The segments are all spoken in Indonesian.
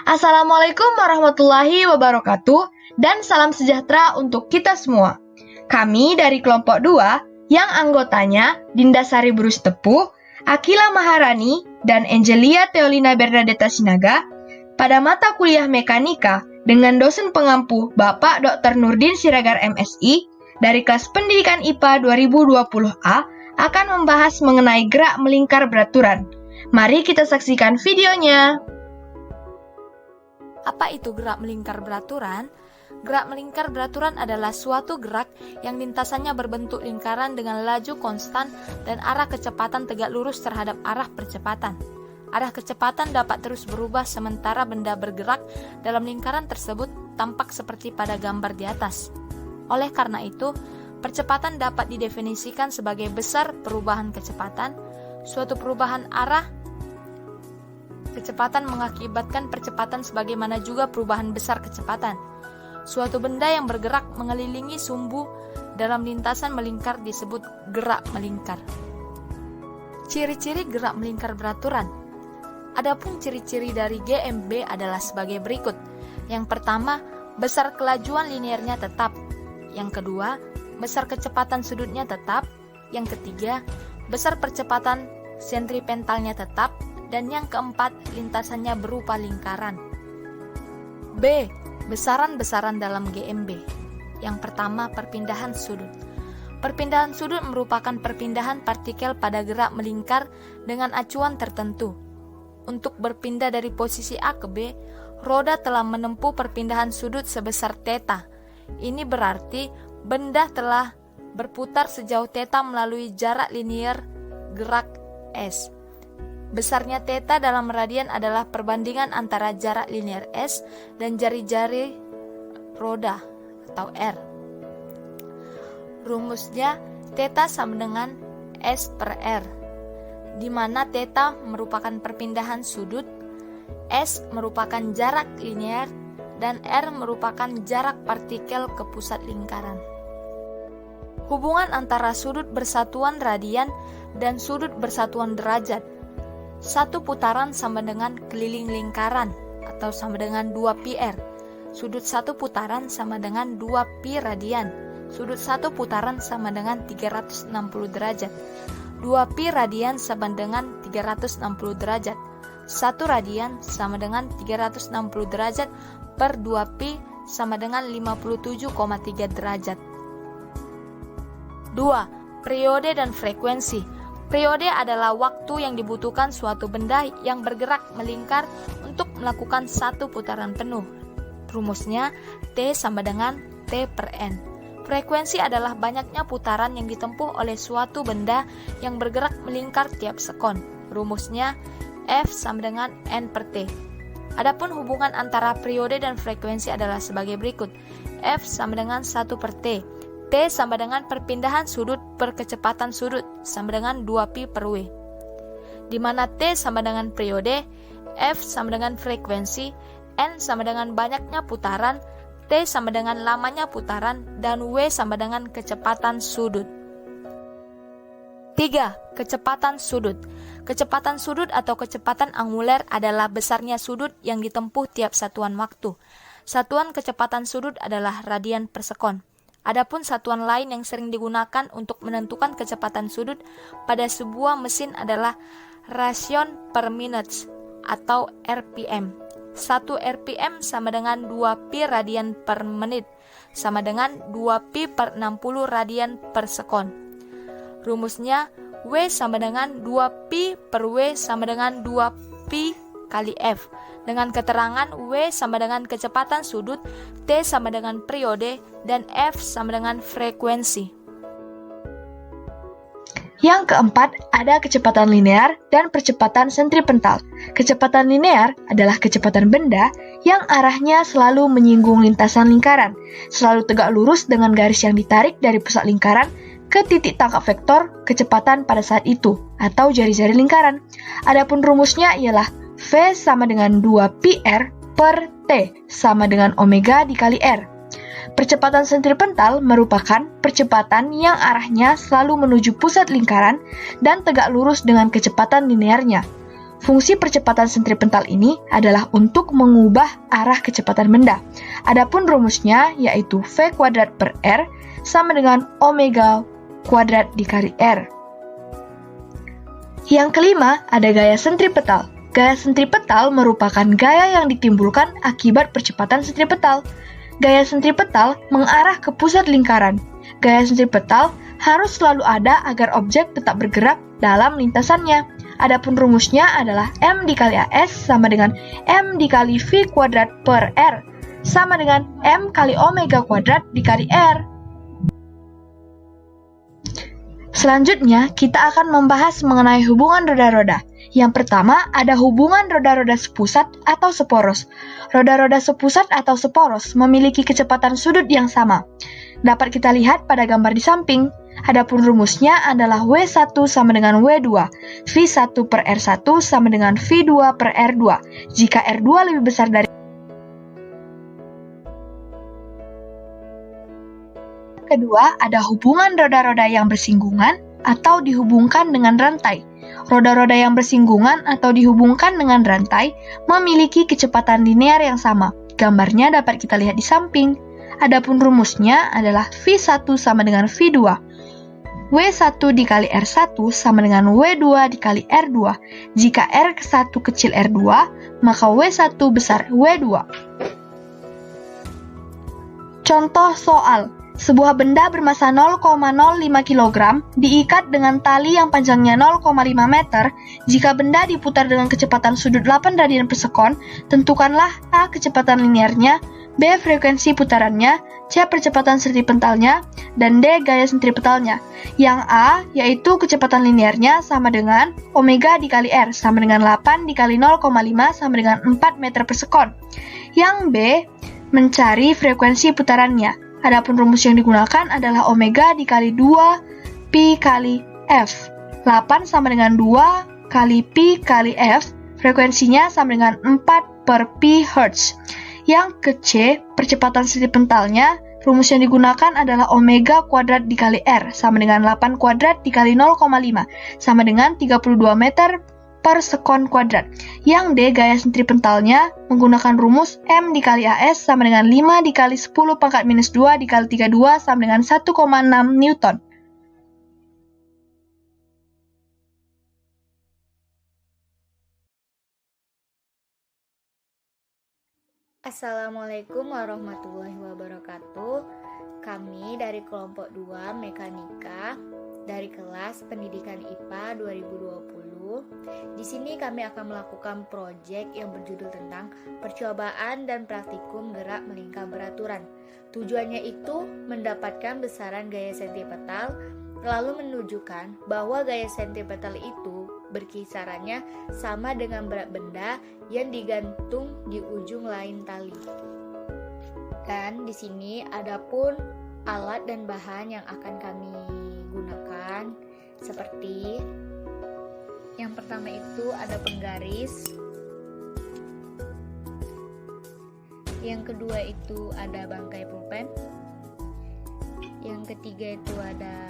Assalamualaikum warahmatullahi wabarakatuh dan salam sejahtera untuk kita semua. Kami dari kelompok 2 yang anggotanya Dinda Sari Brus Tepuh, Akila Maharani, dan Angelia Theolina Bernadetta Sinaga pada mata kuliah mekanika dengan dosen pengampu Bapak Dr. Nurdin Siregar MSI dari kelas pendidikan IPA 2020A akan membahas mengenai gerak melingkar beraturan. Mari kita saksikan videonya. Apa itu gerak melingkar beraturan? Gerak melingkar beraturan adalah suatu gerak yang lintasannya berbentuk lingkaran dengan laju konstan dan arah kecepatan tegak lurus terhadap arah percepatan. Arah kecepatan dapat terus berubah sementara benda bergerak dalam lingkaran tersebut tampak seperti pada gambar di atas. Oleh karena itu, percepatan dapat didefinisikan sebagai besar perubahan kecepatan. Suatu perubahan arah kecepatan mengakibatkan percepatan sebagaimana juga perubahan besar kecepatan. Suatu benda yang bergerak mengelilingi sumbu dalam lintasan melingkar disebut gerak melingkar. Ciri-ciri gerak melingkar beraturan. Adapun ciri-ciri dari GMB adalah sebagai berikut. Yang pertama, besar kelajuan linearnya tetap. Yang kedua, besar kecepatan sudutnya tetap. Yang ketiga, besar percepatan sentripetalnya tetap. Dan yang keempat, lintasannya berupa lingkaran. B. Besaran-besaran dalam GMB. Yang pertama, perpindahan sudut. Perpindahan sudut merupakan perpindahan partikel pada gerak melingkar dengan acuan tertentu. Untuk berpindah dari posisi A ke B, roda telah menempuh perpindahan sudut sebesar θ. Ini berarti benda telah berputar sejauh θ melalui jarak linear gerak S. Besarnya θ dalam radian adalah perbandingan antara jarak linear S dan jari-jari roda atau R. Rumusnya θ sama dengan S per R, di mana θ merupakan perpindahan sudut, S merupakan jarak linear, dan R merupakan jarak partikel ke pusat lingkaran. Hubungan antara sudut bersatuan radian dan sudut bersatuan derajat. Satu putaran sama dengan keliling lingkaran atau sama dengan 2πr. Sudut satu putaran sama dengan 2π radian. Sudut satu putaran sama dengan 360 derajat. 2π radian sama dengan 360 derajat. 1 radian sama dengan 360 derajat per 2π sama dengan 57,3 derajat. 2. Periode dan frekuensi. Periode adalah waktu yang dibutuhkan suatu benda yang bergerak melingkar untuk melakukan satu putaran penuh. Rumusnya T sama dengan T per N. Frekuensi adalah banyaknya putaran yang ditempuh oleh suatu benda yang bergerak melingkar tiap sekon. Rumusnya F sama dengan N per T. Adapun hubungan antara periode dan frekuensi adalah sebagai berikut. F sama dengan 1 per T. T sama dengan perpindahan sudut per kecepatan sudut sama dengan 2π per W. Di mana T sama dengan periode, F sama dengan frekuensi, N sama dengan banyaknya putaran, T sama dengan lamanya putaran, dan W sama dengan kecepatan sudut. 3. Kecepatan sudut. Kecepatan sudut atau kecepatan anguler adalah besarnya sudut yang ditempuh tiap satuan waktu. Satuan kecepatan sudut adalah radian per sekon. Adapun satuan lain yang sering digunakan untuk menentukan kecepatan sudut pada sebuah mesin adalah radian per minutes atau RPM. 1 RPM sama dengan 2π radian per menit, sama dengan 2π per 60 radian per sekon. Rumusnya W sama dengan 2π per W sama dengan 2π kali F. Dengan keterangan W sama dengan kecepatan sudut, T sama dengan periode, dan F sama dengan frekuensi. Yang keempat, ada kecepatan linear dan percepatan sentripetal. Kecepatan linear adalah kecepatan benda yang arahnya selalu menyinggung lintasan lingkaran, selalu tegak lurus dengan garis yang ditarik dari pusat lingkaran ke titik tangkap vektor kecepatan pada saat itu, atau jari-jari lingkaran. Adapun rumusnya ialah V sama dengan 2πr per T sama dengan omega dikali R. Percepatan sentripetal merupakan percepatan yang arahnya selalu menuju pusat lingkaran dan tegak lurus dengan kecepatan linearnya. Fungsi percepatan sentripetal ini adalah untuk mengubah arah kecepatan benda. Adapun rumusnya yaitu V kuadrat per R sama dengan omega kuadrat dikali R. Yang kelima, ada gaya sentripetal. Gaya sentripetal merupakan gaya yang ditimbulkan akibat percepatan sentripetal. Gaya sentripetal mengarah ke pusat lingkaran. Gaya sentripetal harus selalu ada agar objek tetap bergerak dalam lintasannya. Adapun rumusnya adalah M dikali AS sama dengan M dikali V kuadrat per R sama dengan M kali omega kuadrat dikali R. Selanjutnya, kita akan membahas mengenai hubungan roda-roda. Yang pertama, ada hubungan roda-roda sepusat atau seporos. Roda-roda sepusat atau seporos memiliki kecepatan sudut yang sama. Dapat kita lihat pada gambar di samping. Adapun rumusnya adalah W1 sama dengan W2, V1 per R1 sama dengan V2 per R2. Jika R2 lebih besar dari kedua, ada hubungan roda-roda yang bersinggungan atau dihubungkan dengan rantai. Roda-roda yang bersinggungan atau dihubungkan dengan rantai memiliki kecepatan linear yang sama. Gambarnya dapat kita lihat di samping. Adapun rumusnya adalah V1 sama dengan V2. W1 dikali R1 sama dengan W2 dikali R2. Jika R1 kecil R2, maka W1 besar W2. Contoh soal. Sebuah benda bermasa 0,05 kg diikat dengan tali yang panjangnya 0,5 meter. Jika benda diputar dengan kecepatan sudut 8 radian per sekon, tentukanlah A kecepatan linearnya, B frekuensi putarannya, C percepatan sentripetalnya, dan D gaya sentripetalnya. Yang A yaitu kecepatan linearnya sama dengan omega dikali R sama dengan 8 dikali 0,5 sama dengan 4 meter per sekon. Yang B mencari frekuensi putarannya. Adapun rumus yang digunakan adalah omega dikali 2 pi kali F. 8 sama dengan 2 kali pi kali F, frekuensinya sama dengan 4 per pi Hz. Yang ke C, percepatan sentripetalnya, rumus yang digunakan adalah omega kuadrat dikali R sama dengan 8 kuadrat dikali 0,5 sama dengan 32 meter per sekon kuadrat. Yang D gaya sentripetalnya menggunakan rumus M dikali AS sama dengan 5 dikali 10 pangkat minus 2 dikali 32 sama dengan 1,6 Newton. Assalamualaikum warahmatullahi wabarakatuh. Kami dari kelompok 2 Mekanika dari kelas Pendidikan IPA 2020. Di sini kami akan melakukan proyek yang berjudul tentang percobaan dan praktikum gerak melingkar beraturan. Tujuannya itu mendapatkan besaran gaya sentripetal, lalu menunjukkan bahwa gaya sentripetal itu berkisarannya sama dengan berat benda yang digantung di ujung lain tali. Dan di sini ada pun alat dan bahan yang akan kami gunakan, seperti yang pertama itu ada penggaris, yang kedua itu ada bangkai pulpen, yang ketiga itu ada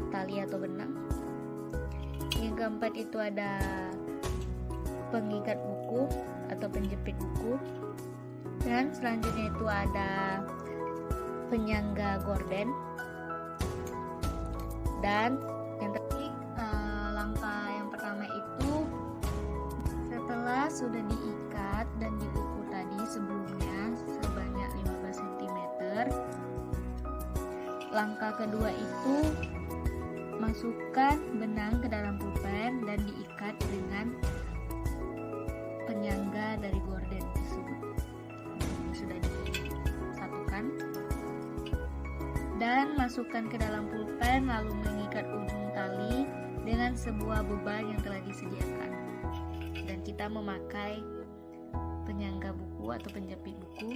tali atau benang, yang keempat itu ada pengikat buku atau penjepit buku, dan selanjutnya itu ada penyangga gorden. Dan yang terakhir, langkah yang pertama itu setelah sudah diikat dan diukur tadi sebelumnya sebanyak 15 cm, langkah kedua itu masukkan benang ke dalam pulpen dan diikat dengan penyangga dari gorden tersebut. Sudah disatukan dan masukkan ke dalam pulpen, lalu mengikat ujung tali dengan sebuah beban yang telah disediakan. Dan kita memakai penyangga buku atau penjepit buku.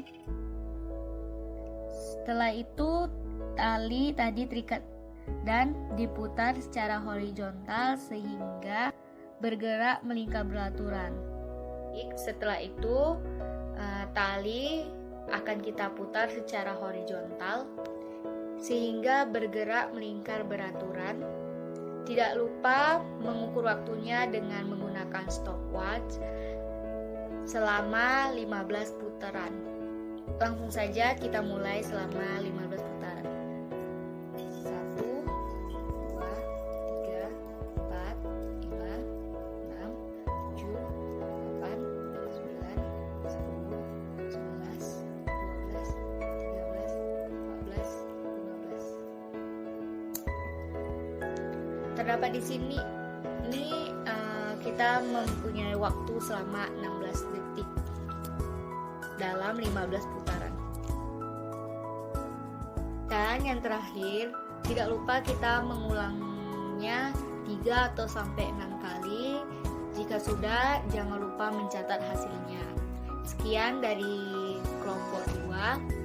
Setelah itu tali tadi terikat dan diputar secara horizontal sehingga bergerak melingkar beraturan. Setelah itu tali akan kita putar secara horizontal sehingga bergerak melingkar beraturan. Tidak lupa mengukur waktunya dengan menggunakan stopwatch selama 15 putaran. Langsung saja kita mulai selama 15 putaran. 1, 2, 3, 4, 5, 6, 7, 8, 9, 10, 11, 12, 13, 14, 15. Terdapat di sini kita mempunyai waktu selama 16 detik dalam 15 putaran. Dan yang terakhir, tidak lupa kita mengulangnya 3 atau sampai 6 kali. Jika sudah, jangan lupa mencatat hasilnya. Sekian dari kelompok 2.